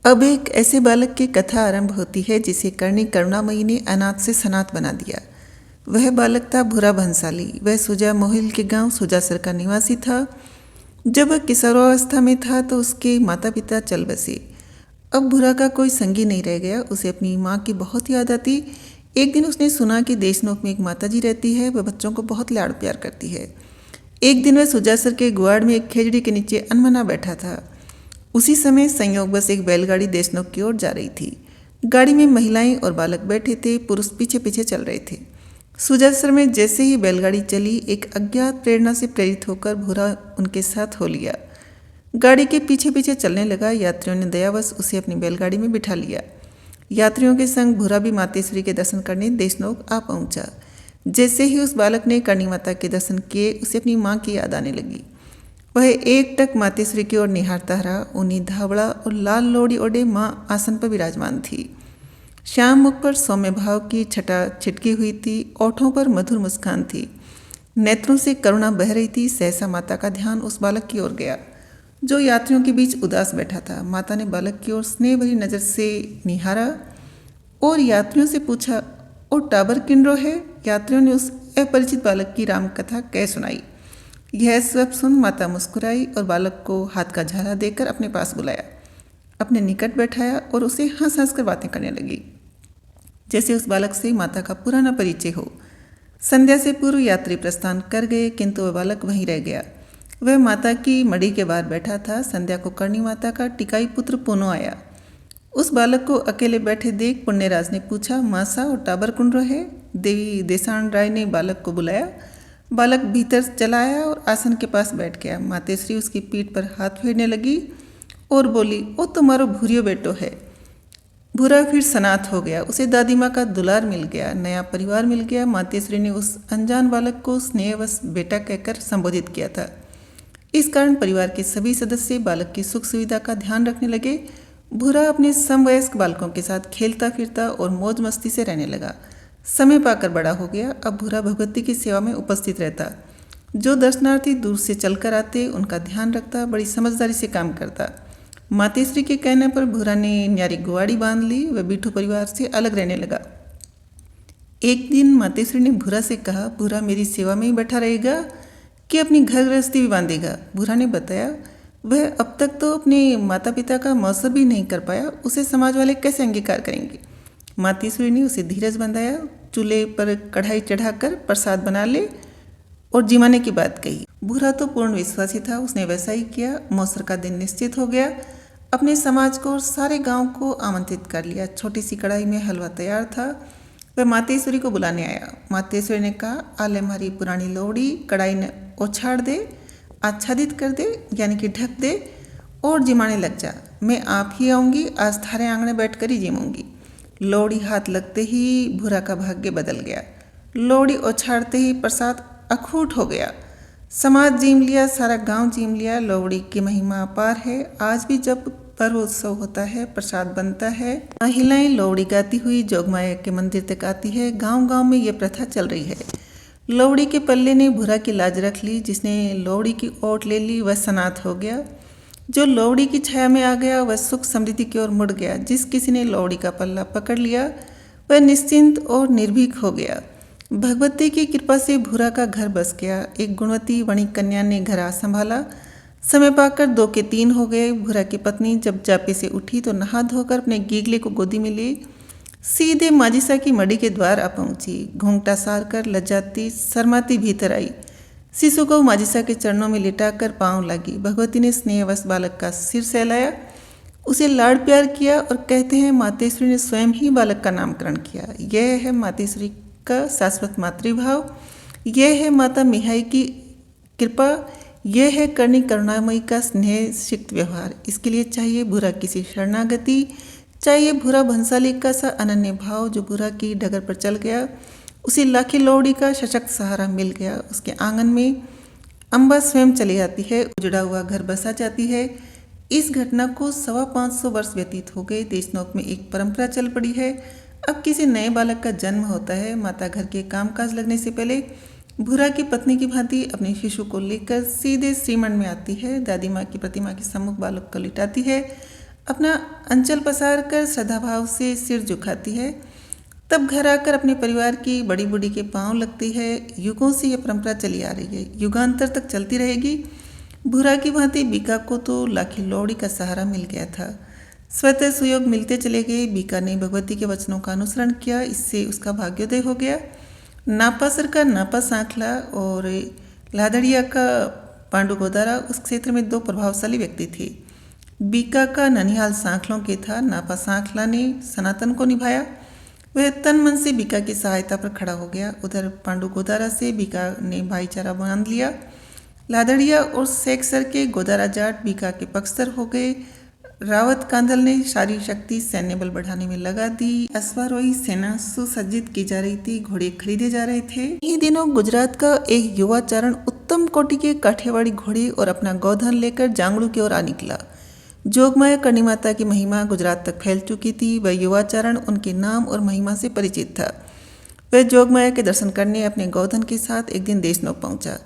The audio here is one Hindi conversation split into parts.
अब एक ऐसे बालक की कथा आरंभ होती है जिसे कर्णी करुणामयी ने अनाथ से सनाथ बना दिया। वह बालक था भूरा भंसाली। वह सुजा मोहिल के गांव सुजासर का निवासी था। जब वह किशोरावस्था में था तो उसके माता पिता चल बसे। अब भूरा का कोई संगी नहीं रह गया। उसे अपनी माँ की बहुत याद आती। एक दिन उसने सुना कि देशनोक में एक माताजी रहती है। वह बच्चों को बहुत लाड़ प्यार करती है। एक दिन वह सुजासर के गुआड़ में एक खेजड़ी के नीचे अनमना बैठा था। उसी समय संयोगवश एक बैलगाड़ी देशनोक की ओर जा रही थी। गाड़ी में महिलाएं और बालक बैठे थे। पुरुष पीछे पीछे चल रहे थे। सुजासर में जैसे ही बैलगाड़ी चली, एक अज्ञात प्रेरणा से प्रेरित होकर भूरा उनके साथ हो लिया। गाड़ी के पीछे पीछे चलने लगा। यात्रियों ने दयावश उसे अपनी बैलगाड़ी में बिठा लिया। यात्रियों के संग भूरा भी मातेश्वरी के दर्शन करने देशनोक आ पहुंचा। जैसे ही उस बालक ने कर्णी माता के दर्शन किए, उसे अपनी माँ की याद आने लगी। वह एकटक मातेश्वरी की ओर निहारता रहा। उन्हीं धावड़ा और लाल लोड़ी ओढ़े माँ आसन पर विराजमान थी। श्याम मुख पर सौम्य भाव की छटा छिटकी हुई थी। ओठों पर मधुर मुस्कान थी। नेत्रों से करुणा बह रही थी। सहसा माता का ध्यान उस बालक की ओर गया जो यात्रियों के बीच उदास बैठा था। माता ने बालक की ओर स्नेह भरी नजर से निहारा और यात्रियों से पूछा, ओ टाबर किन्रो है? यात्रियों ने उस अपरिचित बालक की राम कथा कह सुनाई। यह सब सुन माता मुस्कुराई और बालक को हाथ का झाला देकर अपने पास बुलाया, अपने निकट बैठाया और उसे हंस हंस कर बातें करने लगी, जैसे उस बालक से माता का पुराना परिचय हो। संध्या से पूर्व यात्री प्रस्थान कर गए, किंतु वह बालक वहीं रह गया। वह माता की मड़ी के बाहर बैठा था। संध्या को कर्णी माता का टिकाई पुत्र पुनो आया। उस बालक को अकेले बैठे देख पुण्यराज ने पूछा, मासा और टाबर कुंड्रो है? देवी देसाण राय ने बालक को बुलाया। बालक भीतर चला आया और आसन के पास बैठ गया। मातेश्वरी उसकी पीठ पर हाथ फेरने लगी और बोली, ओ तुम्हारो भूरियो बेटो है। भूरा फिर सनाथ हो गया। उसे दादी माँ का दुलार मिल गया, नया परिवार मिल गया। मातेश्वरी ने उस अनजान बालक को स्नेहवश बेटा कहकर संबोधित किया था। इस कारण परिवार के सभी सदस्य बालक की सुख सुविधा का ध्यान रखने लगे। भूरा अपने समवयस्क बालकों के साथ खेलता फिरता और मौज मस्ती से रहने लगा। समय पाकर बड़ा हो गया। अब भूरा भगवती की सेवा में उपस्थित रहता। जो दर्शनार्थी दूर से चलकर आते, उनका ध्यान रखता, बड़ी समझदारी से काम करता। मातेश्वरी के कहने पर भूरा ने न्यारी गुआड़ी बांध ली। वह बिठू परिवार से अलग रहने लगा। एक दिन मातेश्वरी ने भूरा से कहा, भूरा मेरी सेवा में ही बैठा रहेगा कि अपनी घर गृहस्थी भी बांधेगा? भूरा ने बताया, वह अब तक तो अपने माता पिता का मौसर भी नहीं कर पाया, उसे समाज वाले कैसे अंगीकार करेंगे? मातेश्वरी ने उसे धीरज बंधाया। चूल्हे पर कढ़ाई चढ़ाकर प्रसाद बना ले और जिमाने की बात कही। भूरा तो पूर्ण विश्वासी था। उसने वैसा ही किया। मौसर का दिन निश्चित हो गया। अपने समाज को और सारे गांव को आमंत्रित कर लिया। छोटी सी कढ़ाई में हलवा तैयार था। वह मातेश्वरी को बुलाने आया। मातेश्वरी ने कहा, आले हमारी पुरानी लोड़ी कढ़ाई ने ओछाड़ दे, आच्छादित कर दे, यानी कि ढक दे और जिमाने लग जा। मैं आप ही आऊँगी, आज थारे आंगने बैठ कर ही जिमूंगी। लोड़ी हाथ लगते ही भूरा का भाग्य बदल गया। लोड़ी उछाड़ते ही प्रसाद अखूट हो गया। समाज जीम लिया, सारा गांव जीम लिया। लोड़ी की महिमा अपार है। आज भी जब पर्व उत्सव होता है, प्रसाद बनता है, महिलाएं लोड़ी गाती हुई जोगमाया के मंदिर तक आती है। गांव गांव में ये प्रथा चल रही है। लोड़ी के पल्ले ने भूरा की लाज रख ली। जिसने लोड़ी की ओट ले ली वह सनाथ हो गया। जो लोड़ी की छाया में आ गया वह सुख समृद्धि की ओर मुड़ गया। जिस किसी ने लोड़ी का पल्ला पकड़ लिया वह निश्चिंत और निर्भीक हो गया। भगवती की कृपा से भूरा का घर बस गया। एक गुणवती वणिक कन्या ने घर आ संभाला। समय पाकर 2 के 3 हो गए। भूरा की पत्नी जब जापे से उठी तो नहा धोकर अपने गीगले को गोदी में ले सीधे माजिसा की मड़ी के द्वार आ पहुंची। घूंघटा सार कर लज्जाती शर्माती भीतर आई। शिशु को माजिसा के चरणों में लिटाकर पांव लगी। भगवती ने स्नेहवश बालक का सिर सहलाया, उसे लाड़ प्यार किया और कहते हैं मातेश्वरी ने स्वयं ही बालक का नामकरण किया। यह है मातेश्वरी का शाश्वत मातृभाव। यह है माता मिहाई की कृपा। यह है कर्णी करुणामयी का स्नेह सिक्त व्यवहार। इसके लिए चाहिए भूरा किसी शरणागति, चाहिए भूरा भंसाली का सा अनन्य भाव जो भूरा की डगर पर चल गया। उसी लाखी लोड़ी का सशक्त सहारा मिल गया। उसके आंगन में अम्बा स्वयं चली आती है। उजड़ा हुआ घर बसा जाती है। इस घटना को 525 वर्ष व्यतीत हो गए। देशनोक में एक परंपरा चल पड़ी है। अब किसी नए बालक का जन्म होता है, माता घर के कामकाज लगने से पहले भूरा की पत्नी की भांति अपने शिशु को लेकर सीधे श्रीमंड में आती है। दादी माँ की प्रतिमा के सम्मुख बालक को लिटाती है। अपना अंचल पसार कर श्रद्धाभाव से सिर झुकाती है। तब घर आकर अपने परिवार की बड़ी बूढ़ी के पांव लगती है। युगों से यह परंपरा चली आ रही है, युगांतर तक चलती रहेगी। भूरा की भांति बीका को तो लाखी लौड़ी का सहारा मिल गया था। स्वतः सुयोग मिलते चले गए। बीका ने भगवती के वचनों का अनुसरण किया, इससे उसका भाग्योदय हो गया। नापासर का नापा सांखला और लादड़िया का पांडु गोदारा उस क्षेत्र में दो प्रभावशाली व्यक्ति थे। बीका का ननिहाल सांखलों के था। नापा सांखला ने सनातन को निभाया। वह तन मन से बीका की सहायता पर खड़ा हो गया। उधर पांडु गोदारा से बीका ने भाईचारा बांध लिया। लादड़िया और सेक्सर के गोदारा जाट बीका के पक्षधर हो गए। रावत कांधल ने सारी शक्ति सैन्य बल बढ़ाने में लगा दी। अश्वारोही सेना सुसज्जित की जा रही थी, घोड़े खरीदे जा रहे थे। इन्हीं दिनों गुजरात का एक युवा चारण उत्तम कोटि के काठियावाड़ी घोड़े और अपना गौधन लेकर जांगड़ू की ओर आ निकला। जोगमाया करणी माता की महिमा गुजरात तक फैल चुकी थी। वह युवाचारण उनके नाम और महिमा से परिचित था। वह जोगमाया के दर्शन करने अपने गौधन के साथ एक दिन देशनोक पहुंचा।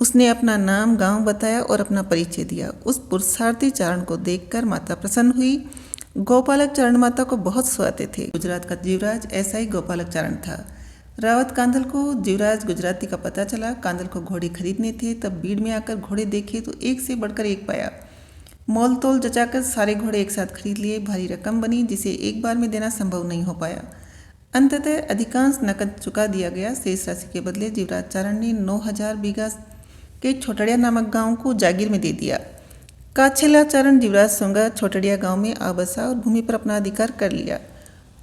उसने अपना नाम गांव बताया और अपना परिचय दिया। उस पुरुषार्थी चारण को देखकर माता प्रसन्न हुई। गौपालक चारण माता को बहुत सुहाते थे। गुजरात का जीवराज ऐसा ही गौपालक चारण था। रावत कांधल को जीवराज गुजराती का पता चला। कांधल को घोड़े खरीदने थे। तब भीड़ में आकर घोड़े देखे तो एक से बढ़कर एक पाया। मोल तोल जचाकर सारे घोड़े एक साथ खरीद लिए। भारी रकम बनी जिसे एक बार में देना संभव नहीं हो पाया। अंततः अधिकांश नकद चुका दिया गया। शेष राशि के बदले जीवराज चारण ने 9000 बीघा के छोटड़िया नामक गांव को जागीर में दे दिया। काछेला चारण जीवराज सुंगा छोटड़िया गांव में आ बसा और भूमि पर अपना अधिकार कर लिया।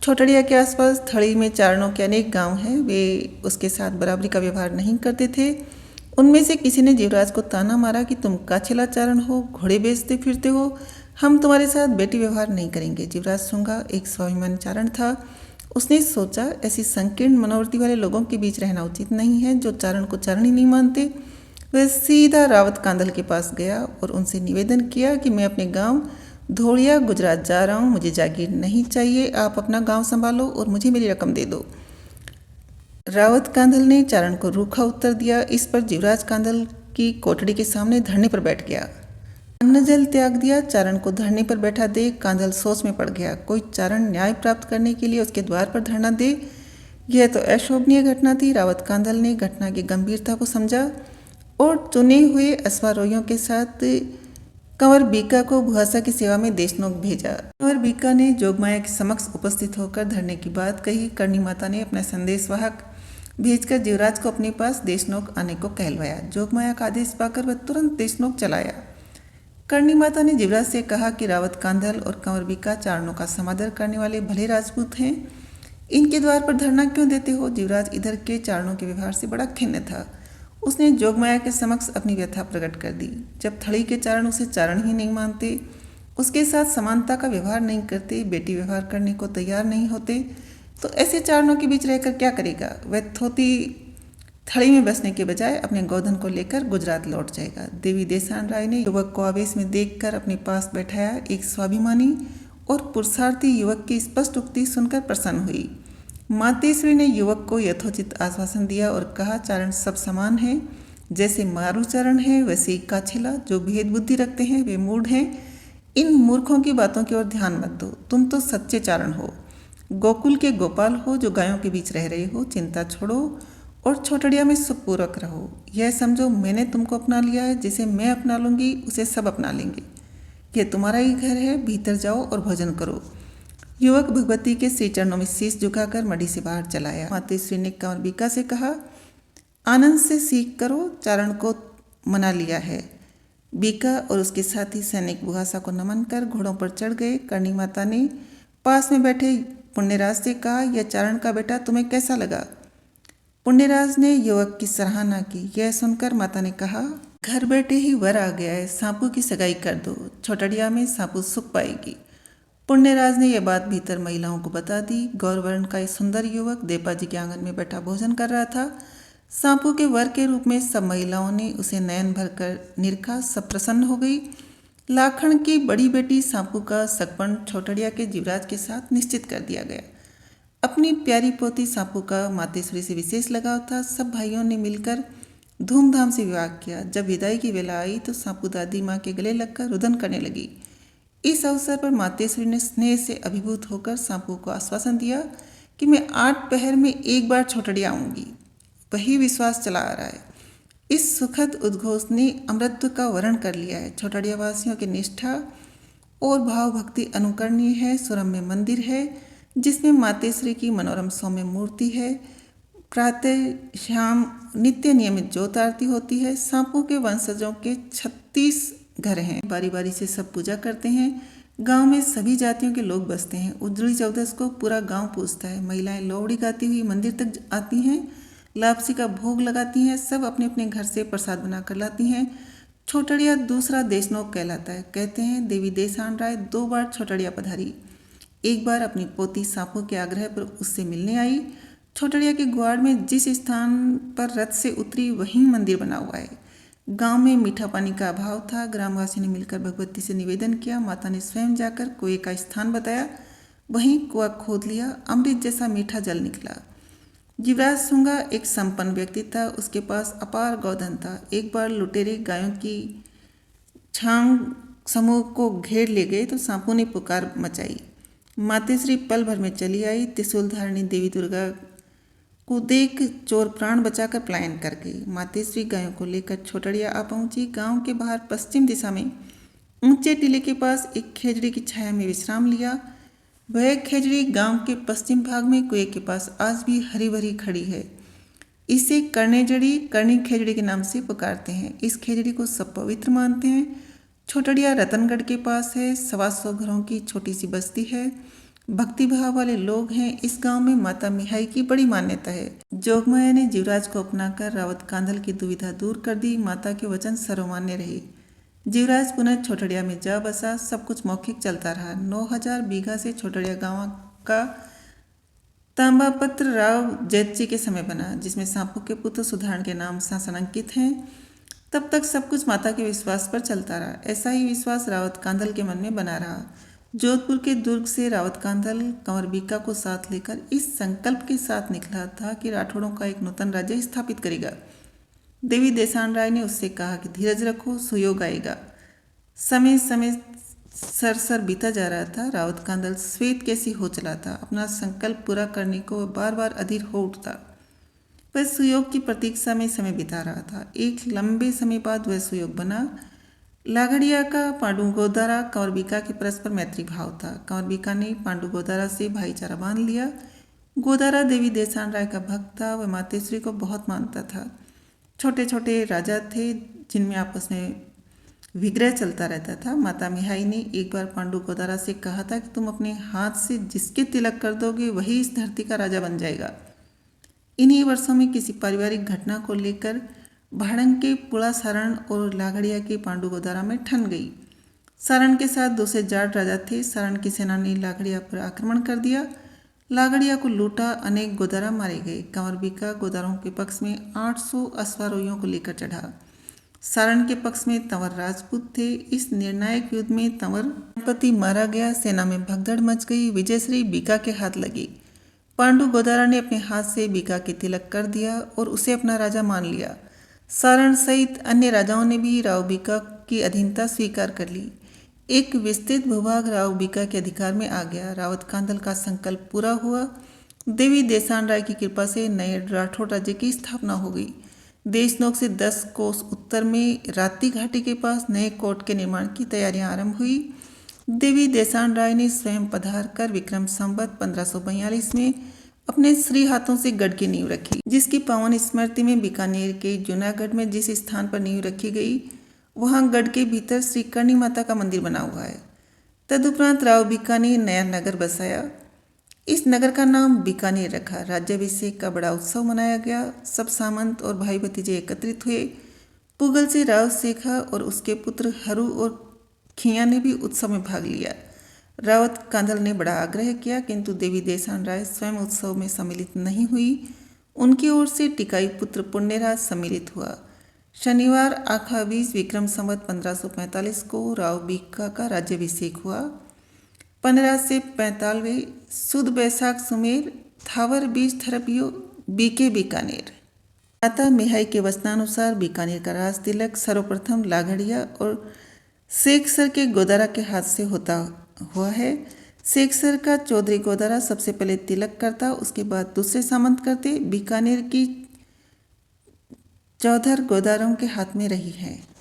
छोटड़िया के आसपास थड़ी में चारणों के अनेक गांव हैं। वे उसके साथ बराबरी का व्यवहार नहीं करते थे। उनमें से किसी ने जीवराज को ताना मारा कि तुम काछेला चारण हो, घोड़े बेचते फिरते हो, हम तुम्हारे साथ बेटी व्यवहार नहीं करेंगे। जीवराज सुंगा एक स्वाभिमानी चारण था। उसने सोचा ऐसी संकीर्ण मनोवृत्ति वाले लोगों के बीच रहना उचित नहीं है जो चारण को चारण ही नहीं मानते। वह सीधा रावत कांधल के पास गया और उनसे निवेदन किया कि मैं अपने गांव धोड़िया गुजरात जा रहा हूँ, मुझे जागीर नहीं चाहिए, आप अपना गांव संभालो और मुझे मेरी रकम दे दो। रावत कांधल ने चारण को रूखा उत्तर दिया। इस पर जीवराज कांधल की कोठड़ी के सामने धरने पर बैठ गया। अन्न जल त्याग दिया। चारण को धरने पर बैठा देख कांधल सोच में पड़ गया। कोई चारण न्याय प्राप्त करने के लिए उसके द्वार पर धरना दे, यह तो अशोभनीय घटना थी। रावत कांधल ने घटना की गंभीरता को समझा और चुने हुए अश्वारोहियों के साथ कंवर बीका को भुआसा की सेवा में देशनोक भेजा। कंवर बीका ने जोगमाया के समक्ष उपस्थित होकर धरने की बात कही। करणी माता ने अपना संदेशवाहक भेजकर जीवराज को अपने पास देशनोक आने को कहलवाया। जोगमाया का आदेश पाकर वह तुरंत देशनोक चलाया। करणी माता ने जीवराज से कहा कि रावत कांधल और कंवर बीका चारणों का समादर करने वाले भले राजपूत हैं, इनके द्वार पर धरना क्यों देते हो। जीवराज इधर के चारणों के व्यवहार से बड़ा खिन्न था। उसने जोगमाया के समक्ष अपनी व्यथा प्रकट कर दी। जब थड़ी के चारण उसे चारण ही नहीं मानते, उसके साथ समानता का व्यवहार नहीं करते, बेटी व्यवहार करने को तैयार नहीं होते, तो ऐसे चारणों के बीच रहकर क्या करेगा। वह थोती थड़ी में बसने के बजाय अपने गोधन को लेकर गुजरात लौट जाएगा। देवी देसान राय ने युवक को आवेश में देखकर अपने पास बैठाया। एक स्वाभिमानी और पुरुषार्थी युवक की स्पष्ट उक्ति सुनकर प्रसन्न हुई। मातेश्वरी ने युवक को यथोचित आश्वासन दिया और कहा, चारण सब समान हैं। जैसे मारुचारण है वैसे ही काछेला, जो भेद बुद्धि रखते हैं वे मूढ़ हैं। इन मूर्खों की बातों की ओर ध्यान मत दो। तुम तो सच्चे चारण हो, गोकुल के गोपाल हो जो गायों के बीच रह रहे हो। चिंता छोड़ो और छोटड़िया में सुखपूर्वक रहो। यह समझो मैंने तुमको अपना लिया है, जिसे मैं अपना लूँगी उसे सब अपना लेंगे। यह तुम्हारा ही घर है, भीतर जाओ और भोजन करो। युवक भगवती के श्री चरणों में शीश झुकाकर मढ़ी से बाहर चलाया। मातेश्वरी ने कंवर बीका से कहा, आनंद से सीख करो, चारण को मना लिया है। बीका और उसके साथी सैनिक भुआसा को नमन कर घोड़ों पर चढ़ गए। करणी माता ने पास में बैठे पुण्यराज से कहा, यह चारण का बेटा तुम्हें कैसा लगा। पुण्यराज ने युवक की सराहना की। यह सुनकर माता ने कहा, घर बैठे ही वर आ गया है, सांपू की सगाई कर दो, छोटड़िया में सांपू सुख पाएगी। पुण्यराज ने यह बात भीतर महिलाओं को बता दी। गौरवर्ण का एक सुंदर युवक देपाजी के आंगन में बैठा भोजन कर रहा था। सांपू के वर के रूप में सब महिलाओं ने उसे नयन भरकर निरखा। सब प्रसन्न हो गई। लाखन की बड़ी बेटी सांपू का सगपन छोटड़िया के जीवराज के साथ निश्चित कर दिया गया। अपनी प्यारी पोती सांपू का मातेश्वरी से विशेष लगाव था। सब भाइयों ने मिलकर धूमधाम से विवाह किया। जब विदाई की वेला आई तो सांपू दादी माँ के गले लगकर रुदन करने लगी। इस अवसर पर मातेश्वरी ने स्नेह से अभिभूत होकर सांपू को आश्वासन दिया कि मैं 8 पहर में एक बार छोटड़िया आऊंगी। वही विश्वास चला आ रहा है। इस सुखद उद्घोष ने अमृतत्व का वर्ण कर लिया है। छोटड़िया वासियों की निष्ठा और भाव भक्ति अनुकरणीय है। सुरम्य मंदिर है जिसमें मातेश्वरी की मनोरम सौम्य मूर्ति है। प्रातः शाम नित्य नियमित ज्योत आरती होती है। सांपों के वंशजों के 36 घर हैं। बारी बारी से सब पूजा करते हैं। गांव में सभी जातियों के लोग बसते हैं। उज्जड़ी चौदस को पूरा गांव पूजता है। महिलाएं लोहड़ी गाती हुई मंदिर तक आती हैं, लापसी का भोग लगाती हैं। सब अपने अपने घर से प्रसाद बनाकर लाती हैं। छोटड़िया दूसरा देशनोक कहलाता है। कहते हैं देवी देसान राय 2 बार छोटड़िया पधारी। एक बार अपनी पोती सांपों के आग्रह पर उससे मिलने आई। छोटड़िया के ग्वाड़ में जिस स्थान पर रथ से उतरी वहीं मंदिर बना हुआ है। गांव में मीठा पानी का अभाव था। ग्रामवासियों ने मिलकर भगवती से निवेदन किया। माता ने स्वयं जाकर कुएं का स्थान बताया। वहीं कुआं खोद लिया। अमृत जैसा मीठा जल निकला। जीवराज सुंगा एक संपन्न व्यक्ति था। उसके पास अपार गौधन था। एक बार लुटेरे गायों की छांग समूह को घेर ले गए तो सांपों ने पुकार मचाई। मातेश्वरी पल भर में चली आई। त्रिशूल धारिणी देवी दुर्गा को देख चोर प्राण बचाकर पलायन कर गई। मातेश्वरी गायों को लेकर छोटड़िया आ पहुंची। गांव के बाहर पश्चिम दिशा में ऊंचे टीले के पास एक खेजड़ी की छाया में विश्राम लिया। वह खेजड़ी गांव के पश्चिम भाग में कुएं के पास आज भी हरी भरी खड़ी है। इसे करनी खेजड़ी के नाम से पुकारते हैं। इस खेजड़ी को सब पवित्र मानते हैं। छोटड़िया रतनगढ़ के पास है। 125 घरों की छोटी सी बस्ती है। भक्ति भाव वाले लोग हैं। इस गांव में माता मिहाई की बड़ी मान्यता है। जोगमाया ने जीवराज को अपनाकर रावत कांधल की दुविधा दूर कर दी। माता के वचन सर्वमान्य रहे। जीवराज पुनः छोटड़िया में जा बसा। सब कुछ मौखिक चलता रहा। 9000 बीघा से छोटड़िया गांव का तांबापत्र राव जैतजी के समय बना, जिसमें सांपों के पुत्र सुधारण के नाम शासनांकित हैं। तब तक सब कुछ माता के विश्वास पर चलता रहा। ऐसा ही विश्वास रावत कांधल के मन में बना रहा। जोधपुर के दुर्ग से रावत कांधल कंवर बीका को साथ लेकर इस संकल्प के साथ निकला था कि राठौड़ों का एक नूतन राज्य स्थापित करेगा। देवी देसान राय ने उससे कहा कि धीरज रखो, सुयोग आएगा। समय समय सर बीता जा रहा था। रावत कांधल श्वेत कैसी हो चला था। अपना संकल्प पूरा करने को वह बार बार अधीर हो उठता। वह सुयोग की प्रतीक्षा में समय बिता रहा था। एक लंबे समय बाद वह सुयोग बना। लागड़िया का पांडु गोदारा कंवरबिका के परस्पर मैत्री भाव था। कंवरबिका ने पांडु गोदारा से भाईचारा बांध लिया। गोदारा देवी देसान राय का भक्त था। वह मातेश्वरी को बहुत मानता था। छोटे छोटे राजा थे जिनमें आपस में विग्रह चलता रहता था। माता मिहाई ने एक बार पांडु गोदारा से कहा था कि तुम अपने हाथ से जिसके तिलक कर दोगे वही इस धरती का राजा बन जाएगा। इन्हीं वर्षों में किसी पारिवारिक घटना को लेकर भाड़ंग के पुड़ा सारण और लागड़िया के पांडु गोदारा में ठन गई। सारण के साथ दूसरे जाट राजा थे। सारण की सेना ने लागड़िया पर आक्रमण कर दिया। लागड़िया को लूटा। अनेक गोदारा मारे गए। कंवरबिका गोदारों के पक्ष में 800 अश्वारोहियों को लेकर चढ़ा। सारण के पक्ष में तंवर राजपूत थे। इस निर्णायक युद्ध में तंवर पति मारा गया। सेना में भगदड़ मच गई। विजयश्री बीका के हाथ लगी। पांडु गोदारा ने अपने हाथ से बीका के तिलक कर दिया और उसे अपना राजा मान लिया। सारण सहित अन्य राजाओं ने भी राव बीका की अधीनता स्वीकार कर ली। एक विस्तृत भूभाग राव बीका के अधिकार में आ गया। रावत कांधल का संकल्प पूरा हुआ। देवी देसान राय की कृपा से नए राठौड़ राज्य की स्थापना हो गई। देशनोक से 10 कोस उत्तर में राती घाटी के पास नए कोट के निर्माण की तैयारियां आरंभ हुई। देवी देसान राय ने स्वयं पधार कर विक्रम संवत 1542 में अपने श्री हाथों से गढ़ की नींव रखी, जिसकी पावन स्मृति में बीकानेर के जूनागढ़ में जिस स्थान पर नींव रखी गई वहां गढ़ के भीतर श्री करणी माता का मंदिर बना हुआ है। तदुपरांत राव बीका ने नया नगर बसाया। इस नगर का नाम बीकानेर रखा। राज्याभिषेक का बड़ा उत्सव मनाया गया। सब सामंत और भाई भतीजे एकत्रित हुए। पुगल से राव सेखा और उसके पुत्र हरू और खिया ने भी उत्सव में भाग लिया। रावत कांधल ने बड़ा आग्रह किया, किंतु देवी देसान राय स्वयं उत्सव में सम्मिलित नहीं हुई। उनकी ओर से टिकाई पुत्र पुण्यराज सम्मिलित हुआ। शनिवार आखा 20 विक्रम संवत 1545 को राव बीका का राज्याभिषेक हुआ। 15 से 45 सुद बैसाख सुमेर थावर बीज थरपियो बीके बीकानेर। माता मिहाई के वचनानुसार बीकानेर का राज तिलक सर्वप्रथम लागड़िया और शेख सर के गोदारा के हाथ से होता हुआ है। शेख सर का चौधरी गोदारा सबसे पहले तिलक करता, उसके बाद दूसरे सामंत करते। बीकानेर की चौधर गोदारों के हाथ में रही है।